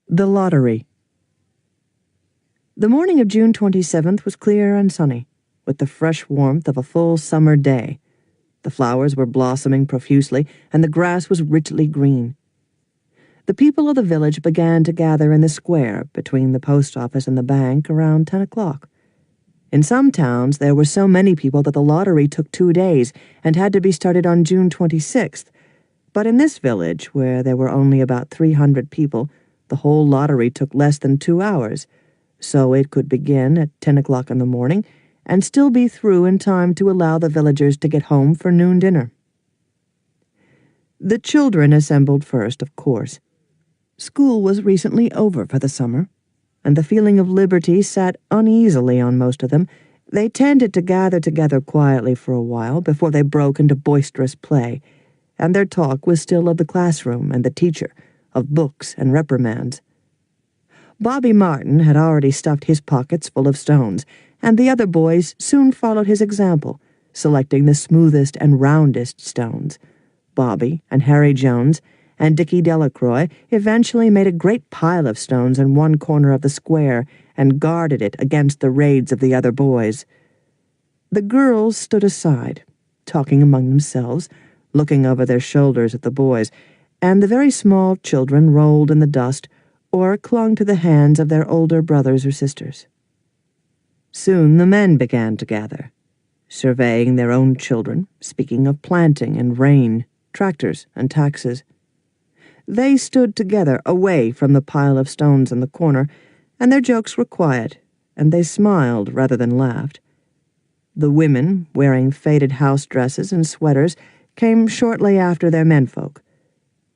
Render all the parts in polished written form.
The Lottery. The morning of June 27th was clear and sunny, with the fresh warmth of a full summer day. The flowers were blossoming profusely, and the grass was richly green. The people of the village began to gather in the square between the post office and the bank around 10 o'clock. In some towns, there were so many people that the lottery took 2 days and had to be started on June 26th. But in this village, where there were only about 300 people, the whole lottery took less than 2 hours, so it could begin at 10 o'clock in the morning and still be through in time to allow the villagers to get home for noon dinner. The children assembled first, of course. School was recently over for the summer, and the feeling of liberty sat uneasily on most of them. They tended to gather together quietly for a while before they broke into boisterous play, and their talk was still of the classroom and the teacher, of books and reprimands. Bobby Martin had already stuffed his pockets full of stones, and the other boys soon followed his example, selecting the smoothest and roundest stones. Bobby and Harry Jones and Dickie Delacroix eventually made a great pile of stones in one corner of the square and guarded it against the raids of the other boys. The girls stood aside, talking among themselves, looking over their shoulders at the boys, and the very small children rolled in the dust or clung to the hands of their older brothers or sisters. Soon the men began to gather, surveying their own children, speaking of planting and rain, tractors and taxes. They stood together away from the pile of stones in the corner, and their jokes were quiet, and they smiled rather than laughed. The women, wearing faded house dresses and sweaters, came shortly after their menfolk.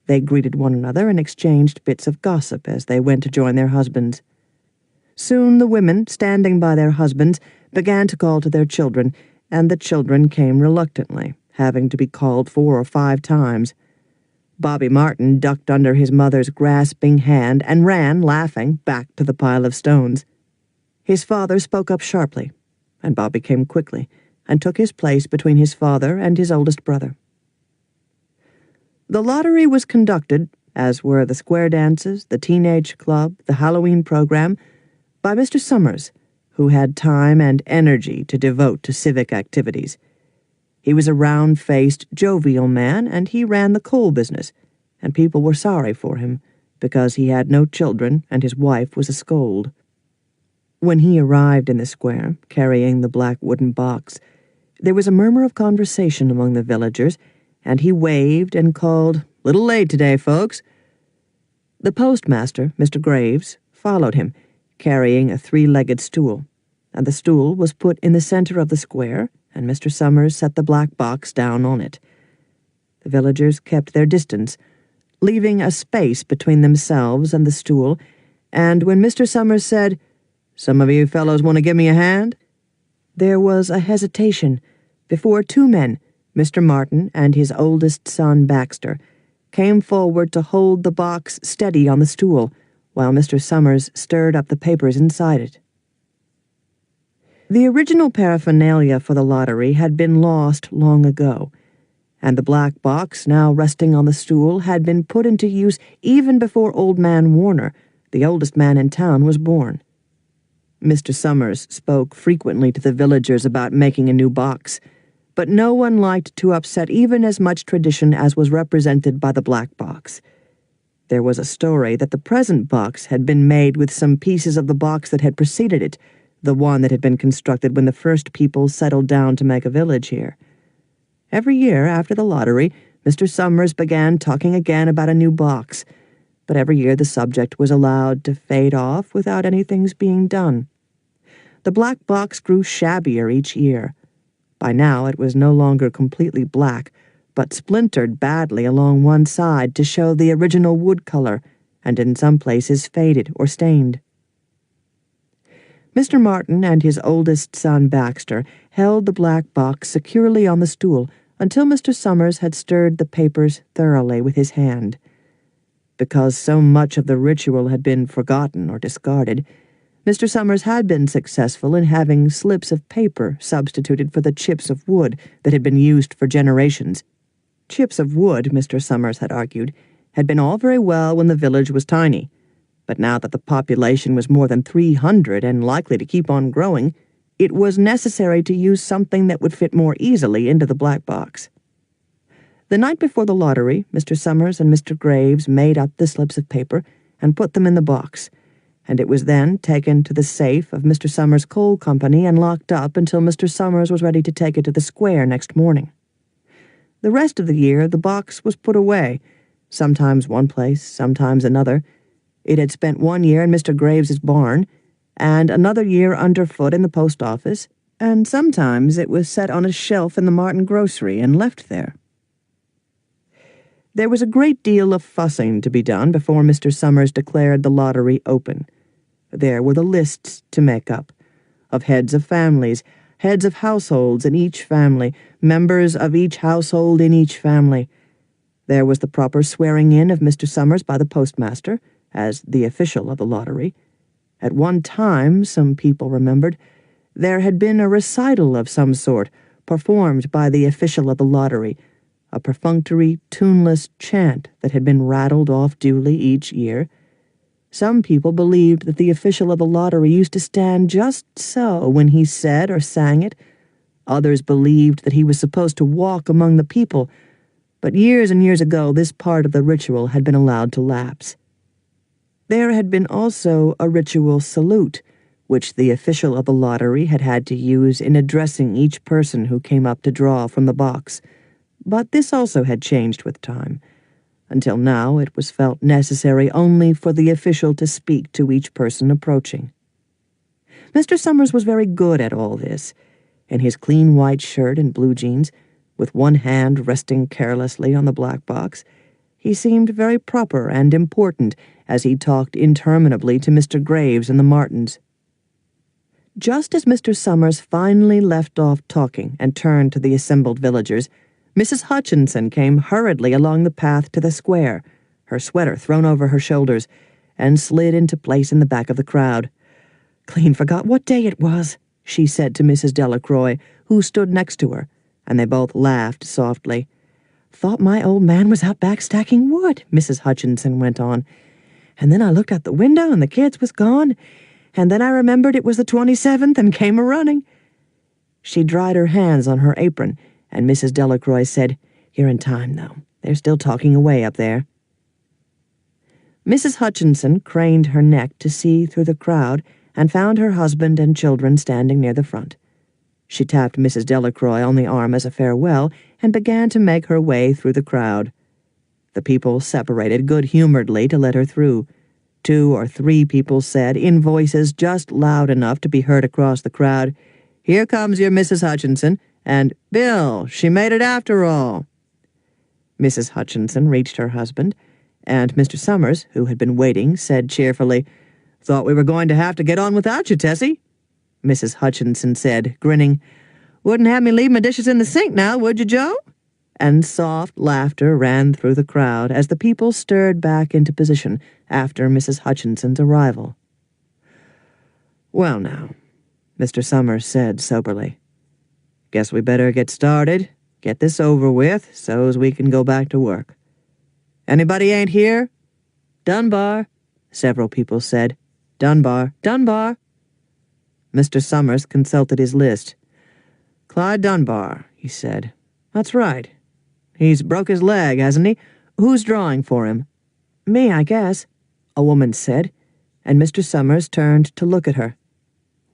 They greeted one another and exchanged bits of gossip as they went to join their husbands. Soon the women, standing by their husbands, began to call to their children, and the children came reluctantly, having to be called 4 or 5 times. Bobby Martin ducked under his mother's grasping hand and ran, laughing, back to the pile of stones. His father spoke up sharply, and Bobby came quickly and took his place between his father and his oldest brother. The lottery was conducted, as were the square dances, the teenage club, the Halloween program, by Mr. Summers, who had time and energy to devote to civic activities. He was a round-faced, jovial man, and he ran the coal business, and people were sorry for him, because he had no children and his wife was a scold. When he arrived in the square, carrying the black wooden box, there was a murmur of conversation among the villagers, and he waved and called, "Little late today, folks." The postmaster, Mr. Graves, followed him, carrying a 3-legged stool, and the stool was put in the center of the square, and Mr. Summers set the black box down on it. The villagers kept their distance, leaving a space between themselves and the stool, and when Mr. Summers said, "Some of you fellows want to give me a hand?" there was a hesitation before 2 men, Mr. Martin and his oldest son Baxter, came forward to hold the box steady on the stool, while Mr. Summers stirred up the papers inside it. The original paraphernalia for the lottery had been lost long ago, and the black box now resting on the stool had been put into use even before Old Man Warner, the oldest man in town, was born. Mr. Summers spoke frequently to the villagers about making a new box, but no one liked to upset even as much tradition as was represented by the black box. There was a story that the present box had been made with some pieces of the box that had preceded it, the one that had been constructed when the first people settled down to make a village here. Every year after the lottery, Mr. Summers began talking again about a new box, but every year the subject was allowed to fade off without anything's being done. The black box grew shabbier each year. By now it was no longer completely black, but splintered badly along one side to show the original wood color, and in some places faded or stained. Mr. Martin and his oldest son Baxter held the black box securely on the stool until Mr. Summers had stirred the papers thoroughly with his hand. Because so much of the ritual had been forgotten or discarded, Mr. Summers had been successful in having slips of paper substituted for the chips of wood that had been used for generations. Chips of wood, Mr. Summers had argued, had been all very well when the village was tiny, But now that the population was more than 300 and likely to keep on growing, it was necessary to use something that would fit more easily into the black box. The night before the lottery, Mr. Summers and Mr. Graves made up the slips of paper and put them in the box, and it was then taken to the safe of Mr. Summers' coal company and locked up until Mr. Summers was ready to take it to the square next morning. The rest of the year the box was put away, sometimes one place, sometimes another. It had spent 1 year in Mr. Graves's barn, and another year underfoot in the post office, and sometimes it was set on a shelf in the Martin grocery and left there. There was a great deal of fussing to be done before Mr. Summers declared the lottery open. There were the lists to make up, of heads of families, heads of households in each family, members of each household in each family. There was the proper swearing in of Mr. Summers by the postmaster, as the official of the lottery. At one time, some people remembered, there had been a recital of some sort, performed by the official of the lottery, a perfunctory, tuneless chant that had been rattled off duly each year. Some people believed that the official of the lottery used to stand just so when he said or sang it. Others believed that he was supposed to walk among the people, but years and years ago this part of the ritual had been allowed to lapse. There had been also a ritual salute, which the official of the lottery had had to use in addressing each person who came up to draw from the box, but this also had changed with time. Until now it was felt necessary only for the official to speak to each person approaching. Mr. Summers was very good at all this. In his clean white shirt and blue jeans, with one hand resting carelessly on the black box, he seemed very proper and important as he talked interminably to Mr. Graves and the Martins. Just as Mr. Summers finally left off talking and turned to the assembled villagers, Mrs. Hutchinson came hurriedly along the path to the square, her sweater thrown over her shoulders, and slid into place in the back of the crowd. "Clean forgot what day it was," she said to Mrs. Delacroix, who stood next to her, and they both laughed softly. "Thought my old man was out back stacking wood," Mrs. Hutchinson went on. "And then I looked out the window and the kids was gone, and then I remembered it was the 27th and came a-running." She dried her hands on her apron, and Mrs. Delacroix said, "You're in time, though. They're still talking away up there." Mrs. Hutchinson craned her neck to see through the crowd and found her husband and children standing near the front. She tapped Mrs. Delacroix on the arm as a farewell and began to make her way through the crowd. The people separated good-humoredly to let her through. 2 or 3 people said, in voices just loud enough to be heard across the crowd, "Here comes your Mrs. Hutchinson," and "Bill, she made it after all." Mrs. Hutchinson reached her husband, and Mr. Summers, who had been waiting, said cheerfully, "Thought we were going to have to get on without you, Tessie." Mrs. Hutchinson said, grinning, "Wouldn't have me leave my dishes in the sink now, would you, Joe?" And soft laughter ran through the crowd as the people stirred back into position after Mrs. Hutchinson's arrival. "Well now," Mr. Summers said soberly, "guess we better get started, get this over with, so's we can go back to work. Anybody ain't here?" "Dunbar," several people said. "Dunbar, Dunbar." Mr. Summers consulted his list. "Clyde Dunbar," he said. "That's right. He's broke his leg, hasn't he? Who's drawing for him?" "Me, I guess," a woman said, and Mr. Summers turned to look at her.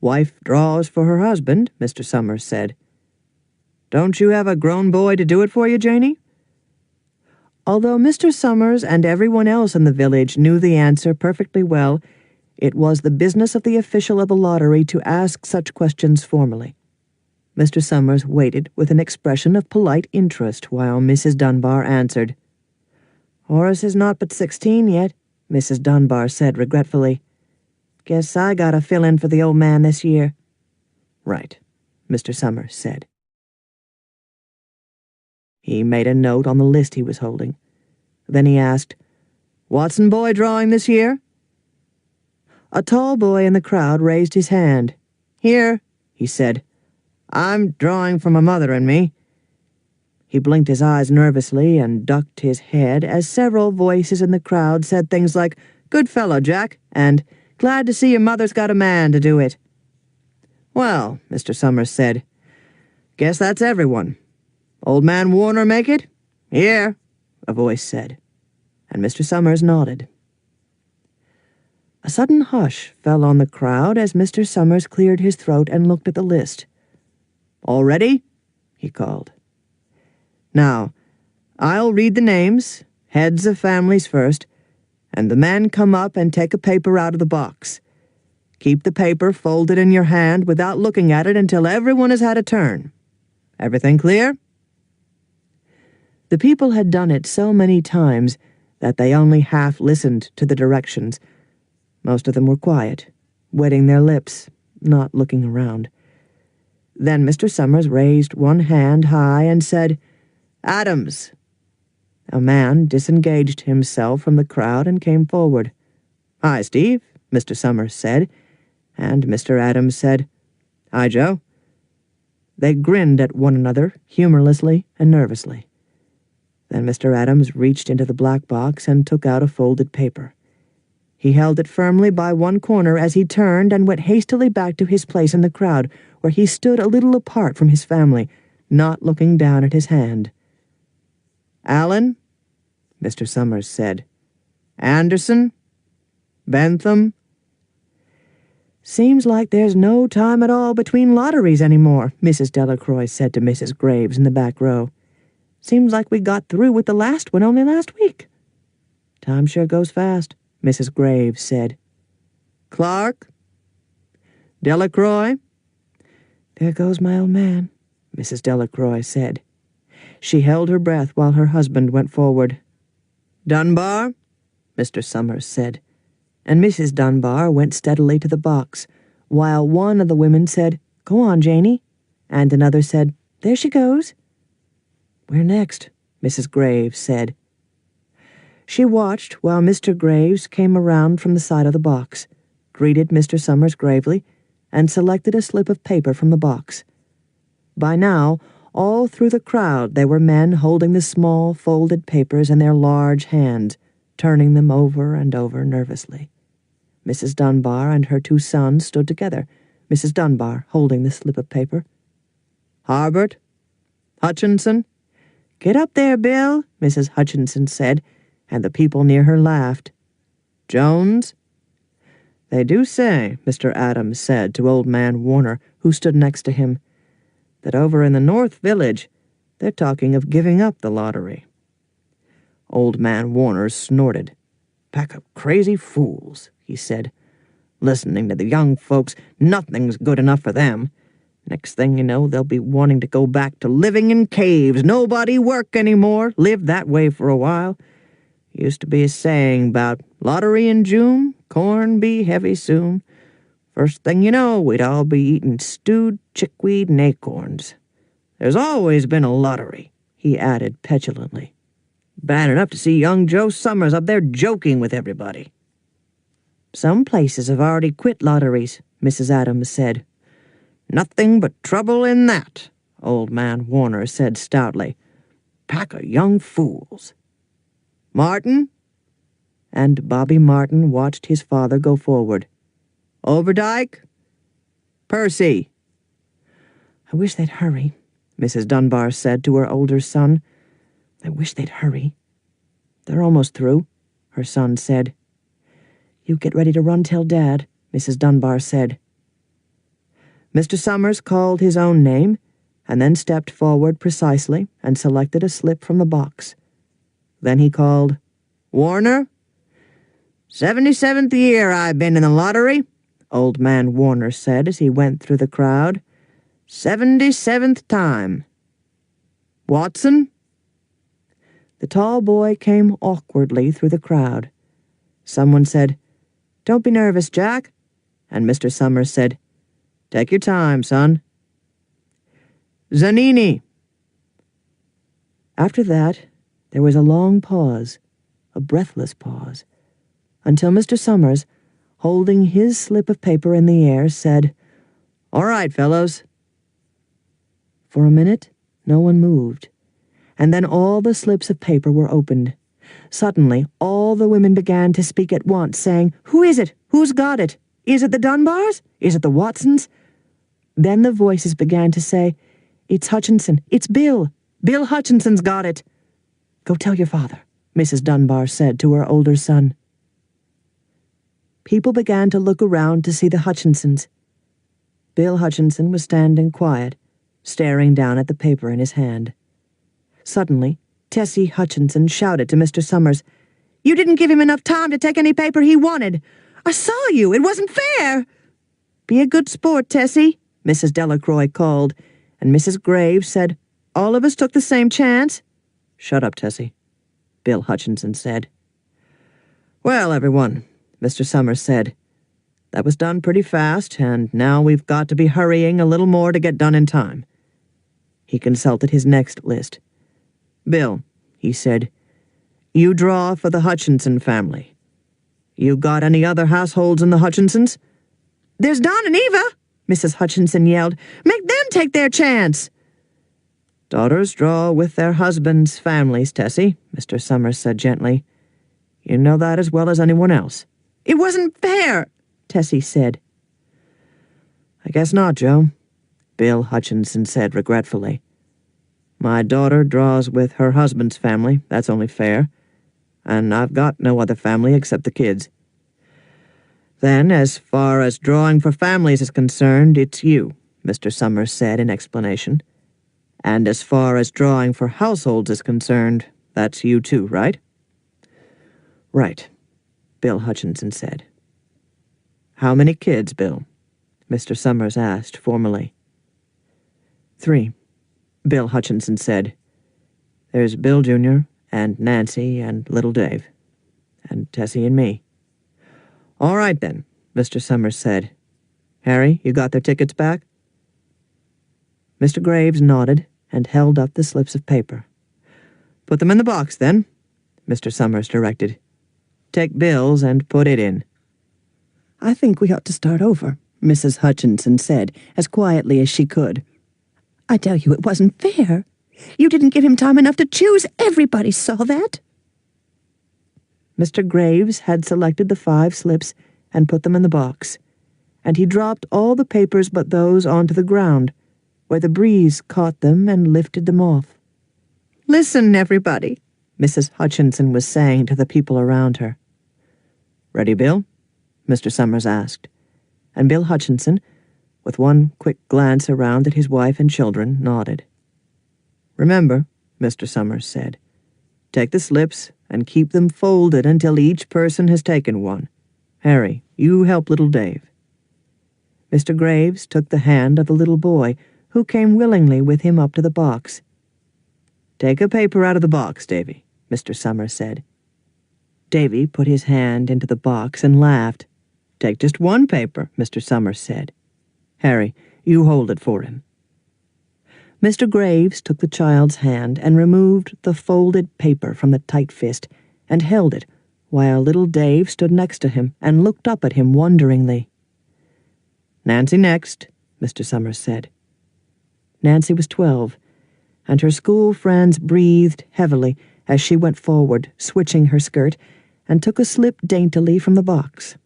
"Wife draws for her husband," Mr. Summers said. "Don't you have a grown boy to do it for you, Janie?" Although Mr. Summers and everyone else in the village knew the answer perfectly well, it was the business of the official of the lottery to ask such questions formally. Mr. Summers waited with an expression of polite interest while Mrs. Dunbar answered. "Horace is not but 16 yet," Mrs. Dunbar said regretfully. "Guess I gotta fill in for the old man this year." "Right," Mr. Summers said. He made a note on the list he was holding. Then he asked, "Watson boy drawing this year?" A tall boy in the crowd raised his hand. "Here," he said. "I'm drawing for my mother and me." He blinked his eyes nervously and ducked his head as several voices in the crowd said things like, Good fellow, Jack, and glad to see your mother's got a man to do it. Well, Mr. Summers said, guess that's everyone. Old man Warner make it? Here, a voice said, and Mr. Summers nodded. A sudden hush fell on the crowd as Mr. Summers cleared his throat and looked at the list. All ready? He called. Now, I'll read the names, heads of families first, and the men come up and take a paper out of the box. Keep the paper folded in your hand without looking at it until everyone has had a turn. Everything clear? The people had done it so many times that they only half listened to the directions. Most of them were quiet, wetting their lips, not looking around. Then Mr. Summers raised one hand high and said, Adams. A man disengaged himself from the crowd and came forward. Hi, Steve, Mr. Summers said, and Mr. Adams said, Hi, Joe. They grinned at one another humorlessly and nervously. Then Mr. Adams reached into the black box and took out a folded paper. He held it firmly by one corner as he turned and went hastily back to his place in the crowd, where he stood a little apart from his family, not looking down at his hand. Allen, Mr. Summers said. Anderson? Bentham? Seems like there's no time at all between lotteries anymore, Mrs. Delacroix said to Mrs. Graves in the back row. Seems like we got through with the last one only last week. Time sure goes fast, Mrs. Graves said. Clark? Delacroix? There goes my old man, Mrs. Delacroix said. She held her breath while her husband went forward. Dunbar? Mr. Summers said, and Mrs. Dunbar went steadily to the box, while one of the women said, Go on, Janie, and another said, There she goes. Where next? Mrs. Graves said. She watched while Mr. Graves came around from the side of the box, greeted Mr. Summers gravely, and selected a slip of paper from the box. By now, all through the crowd there were men holding the small, folded papers in their large hands, turning them over and over nervously. Mrs. Dunbar and her two sons stood together, Mrs. Dunbar holding the slip of paper. Harbert? Hutchinson? Get up there, Bill, Mrs. Hutchinson said, and the people near her laughed. Jones? They do say, Mr. Adams said to old man Warner, who stood next to him, that over in the North Village they're talking of giving up the lottery. Old man Warner snorted. Pack of crazy fools, he said. Listening to the young folks, nothing's good enough for them. Next thing you know, they'll be wanting to go back to living in caves, nobody work anymore, lived that way for a while. Used to be a saying about lottery in June, corn be heavy soon. First thing you know, we'd all be eating stewed chickweed and acorns. There's always been a lottery, he added petulantly. Bad enough to see young Joe Summers up there joking with everybody. Some places have already quit lotteries, Mrs. Adams said. Nothing but trouble in that, old man Warner said stoutly. Pack of young fools. Martin? And Bobby Martin watched his father go forward. Overdyke? Percy? I wish they'd hurry, Mrs. Dunbar said to her older son. I wish they'd hurry. They're almost through, her son said. You get ready to run tell Dad, Mrs. Dunbar said. Mr. Summers called his own name, and then stepped forward precisely and selected a slip from the box. Then he called, Warner? 77th year I've been in the lottery, old man Warner said as he went through the crowd. 77th time. Watson? The tall boy came awkwardly through the crowd. Someone said, Don't be nervous, Jack. And Mr. Summers said, Take your time, son. Zanini. After that, there was a long pause, a breathless pause, until Mr. Summers, holding his slip of paper in the air, said, All right, fellows. For a minute, no one moved, and then all the slips of paper were opened, Suddenly, all the women began to speak at once, saying, "Who is it? Who's got it? Is it the Dunbars? Is it the Watsons?" Then the voices began to say, "It's Hutchinson. It's Bill. Bill Hutchinson's got it." "Go tell your father," Mrs. Dunbar said to her older son. People began to look around to see the Hutchinsons. Bill Hutchinson was standing quiet, staring down at the paper in his hand. Suddenly, Tessie Hutchinson shouted to Mr. Summers, "You didn't give him enough time to take any paper he wanted. I saw you. It wasn't fair." "Be a good sport, Tessie," Mrs. Delacroix called, and Mrs. Graves said, "All of us took the same chance." "Shut up, Tessie," Bill Hutchinson said. "Well, everyone," Mr. Summers said, "that was done pretty fast, and now we've got to be hurrying a little more to get done in time." He consulted his next list. "Bill," he said, "you draw for the Hutchinson family. You got any other households in the Hutchinsons?" "There's Don and Eva," Mrs. Hutchinson yelled. "Make them take their chance." "Daughters draw with their husbands' families, Tessie," Mr. Summers said gently. "You know that as well as anyone else." "It wasn't fair," Tessie said. "I guess not, Joe," Bill Hutchinson said regretfully. "My daughter draws with her husband's family, that's only fair, and I've got no other family except the kids. Then, as far as drawing for families is concerned, it's you," Mr. Summers said in explanation. "And as far as drawing for households is concerned, that's you too, right?" "Right," Bill Hutchinson said. "How many kids, Bill?" Mr. Summers asked formally. "3," Bill Hutchinson said. "There's Bill Jr. and Nancy and little Dave, and Tessie and me." "All right, then," Mr. Summers said. "Harry, you got their tickets back?" Mr. Graves nodded and held up the slips of paper. "Put them in the box, then," Mr. Summers directed. "Take Bill's and put it in." "I think we ought to start over," Mrs. Hutchinson said, as quietly as she could. "I tell you, it wasn't fair. You didn't give him time enough to choose. Everybody saw that." Mr. Graves had selected the 5 slips and put them in the box, and he dropped all the papers but those onto the ground, where the breeze caught them and lifted them off. "Listen, everybody," Mrs. Hutchinson was saying to the people around her. "Ready, Bill?" Mr. Summers asked, and Bill Hutchinson, with one quick glance around at his wife and children, nodded. "Remember," Mr. Summers said, "take the slips and keep them folded until each person has taken one. Harry, you help little Dave." Mr. Graves took the hand of the little boy, who came willingly with him up to the box. "Take a paper out of the box, Davy," Mr. Summers said. Davy put his hand into the box and laughed. "Take just one paper," Mr. Summers said. "Harry, you hold it for him." Mr. Graves took the child's hand and removed the folded paper from the tight fist and held it while little Dave stood next to him and looked up at him wonderingly. "Nancy next," Mr. Summers said. Nancy was 12, and her school friends breathed heavily as she went forward, switching her skirt, and took a slip daintily from the box.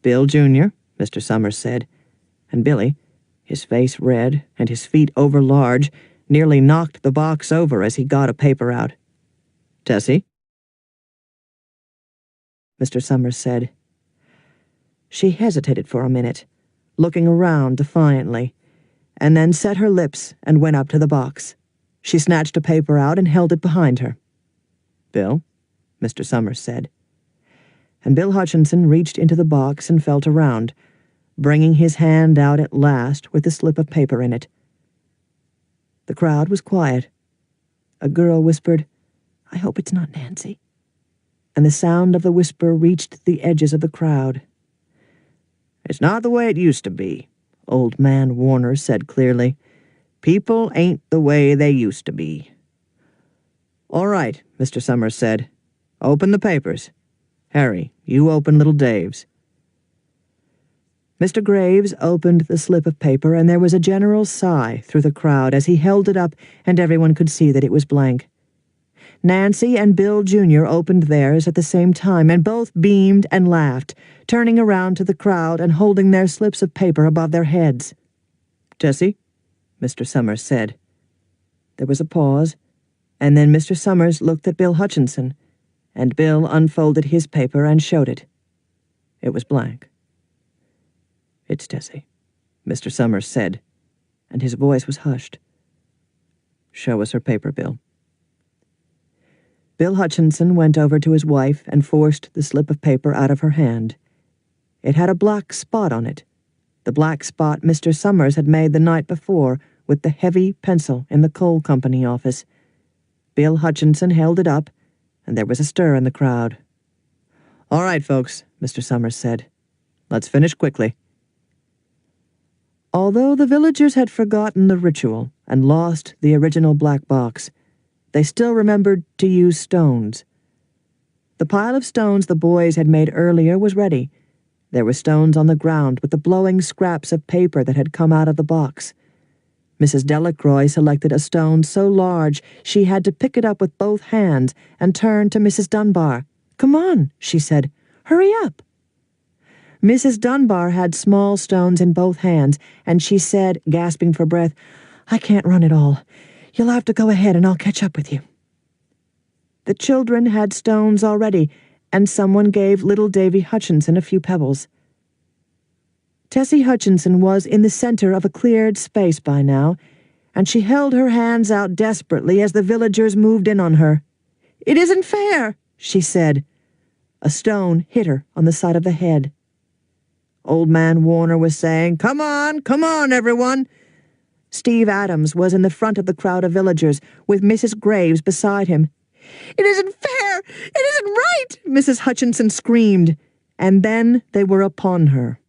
"Bill Jr.," Mr. Summers said, and Billy, his face red and his feet overlarge, nearly knocked the box over as he got a paper out. "Tessie?" Mr. Summers said. She hesitated for a minute, looking around defiantly, and then set her lips and went up to the box. She snatched a paper out and held it behind her. "Bill?" Mr. Summers said. And Bill Hutchinson reached into the box and felt around, bringing his hand out at last with the slip of paper in it. The crowd was quiet. A girl whispered, "I hope it's not Nancy." And the sound of the whisper reached the edges of the crowd. "It's not the way it used to be," Old Man Warner said clearly. "People ain't the way they used to be." "All right," Mr. Summers said. "Open the papers. Harry, you open little Dave's." Mr. Graves opened the slip of paper, and there was a general sigh through the crowd as he held it up and everyone could see that it was blank. Nancy and Bill Jr. opened theirs at the same time, and both beamed and laughed, turning around to the crowd and holding their slips of paper above their heads. "Tessie," Mr. Summers said. There was a pause, and then Mr. Summers looked at Bill Hutchinson, and Bill unfolded his paper and showed it. It was blank. "It's Tessie," Mr. Summers said, and his voice was hushed. "Show us her paper, Bill." Bill Hutchinson went over to his wife and forced the slip of paper out of her hand. It had a black spot on it, the black spot Mr. Summers had made the night before with the heavy pencil in the coal company office. Bill Hutchinson held it up, and there was a stir in the crowd. "All right, folks," Mr. Summers said. "Let's finish quickly." Although the villagers had forgotten the ritual and lost the original black box, they still remembered to use stones. The pile of stones the boys had made earlier was ready. There were stones on the ground with the blowing scraps of paper that had come out of the box. Mrs. Delacroix selected a stone so large she had to pick it up with both hands and turn to Mrs. Dunbar. "Come on," she said. "Hurry up." Mrs. Dunbar had small stones in both hands, and she said, gasping for breath, "I can't run it all. You'll have to go ahead and I'll catch up with you." The children had stones already, and someone gave little Davy Hutchinson a few pebbles. Tessie Hutchinson was in the center of a cleared space by now, and she held her hands out desperately as the villagers moved in on her. "It isn't fair," she said. A stone hit her on the side of the head. Old Man Warner was saying, come on, everyone." Steve Adams was in the front of the crowd of villagers, with Mrs. Graves beside him. "It isn't fair! It isn't right!" Mrs. Hutchinson screamed, and then they were upon her.